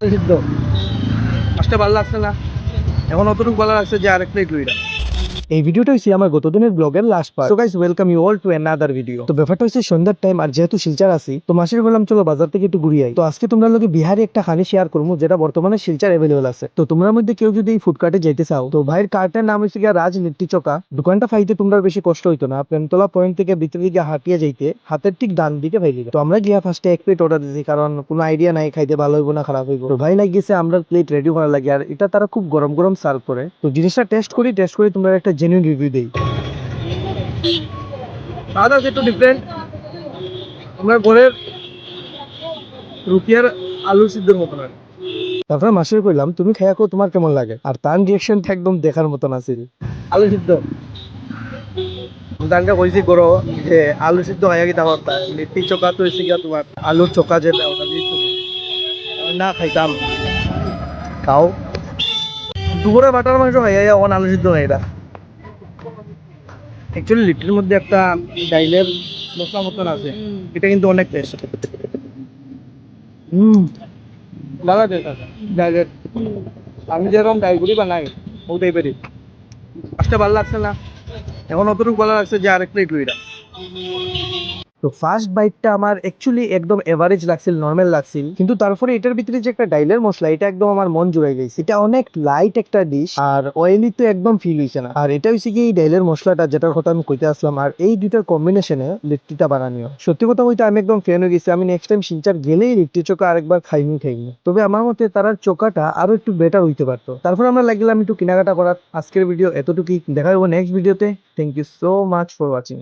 সিদ্ধ আসতে ভালো লাগছে না, এখন অতটুকু ভালো লাগছে যে আরেক প্লেট লইরা। এই ভিডিওটা হচ্ছে আমার গতদিনের ব্লগের last part. So guys, welcome you all to another video. তো ব্যাপারটা হচ্ছে সন্ধ্যার টাইম, আর যেহেতু শিলচর আছি তো মাসির বললাম চলো বাজার থেকে একটু ঘুরিয়ে আই। তো আজকে তোমরা লোকে বিহারি একটা খানি শেয়ার করবো যেটা বর্তমানে শিলচর অ্যাভেলেবল আছে। তো তোমরা মধ্যে কেউ যদি এই ফুডকার্টে যেতে চাও তো ভাইয়ের কার্টের নাম হচ্ছে গিয়া রাজ লিট্টি চোকা। দোকানটা পাইতে তোমরা বেশি কষ্ট হইতো না, প্রেমতলা পয়েন্ট থেকে ভিতরে দিকে হাঁটিয়ে যাইতে হাতের ঠিক ডান দিকে ভাই দিবে। তো আমরা গিয়া ফার্স্টে এক প্লেট অর্ডার দিয়েছি, কারণ কোনো আইডিয়া নাই খাইতে ভালো হইব না খারাপ হইব। তো ভাই লাগিয়েছে আমরা প্লেট রেডি করা লাগে, আর এটা তারা খুব গরম গরম সার্ভ করে। তো জিনিসটা টেস্ট করি তোমরা একটা জেনুইন রিভিউ দেই। দাদা একটু ডিফারেন্ট, আমরা ঘরের রুটি আর আলু সিদ্ধর মতো লাগে। তারপরে মাসির কইলাম তুমি খাইয়া কো তোমার কেমন লাগে, আর তার রিয়েকশনটা একদম দেখার মতন আছিল। আলু সিদ্ধ দানকে কইছি করো যে আলু সিদ্ধ খাইয়া কি তাও লিট্টি চোকা তো এসে গিয়া তোমার আলুর চোকা যেটা ওটা দিয়ে না খাইতাম। খাও দুপুরে বাটার মাংস খাইয়া অন আলু সিদ্ধ খাইরা। অ্যাকচুয়ালি লিট্টির মধ্যে একটা ডাইলের মশলা মতন আছে, এটা কিন্তু অনেক টেস্ট। ভালো টেস্ট আছে ডাইলের। আমি যেরকম ডাইগুড়ি বানাই ও টাইপেরই। আসতে ভালো লাগছে না, এখন অতটুকু ভালো লাগছে যে আরেক প্লেট লইরা। তো ফার্স্ট বাইটটা আমার অ্যাকচুয়ালি একদম এভারেজ লাগছিল, নর্মাল লাগছিল, কিন্তু তারপরে এটার ভিতরে যে একটা ডাইলের মশলা এটা একদম আমার মন জুড়ে গেছে। এটা অনেক লাইট একটা ডিশ, আর অয়েলি তো একদম ফিল হইছে না। আর এটা হইছে কি এই ডাইলের মশলাটা যেটার কথা আমি কইতে আসলাম, আর এই দুইটার কম্বিনেশনে লিট্টিটা বানানিও সত্যি কথা বলতে আমি একদম ফ্যান হয়ে গেছি। আমি নেক্সট টাইম শিলচর গেলেই লিট্টি চোখা আরেকবার খাইনি। তবে আমার মতে তার চোখাটা আরো একটু বেটার হইতে পারতো। তারপর আমরা লাগলাম একটু কেনাকাটা করার। আজকের ভিডিও এতটুকুই, দেখা হবো নেক্সট ভিডিওতে। Thank you so much for watching.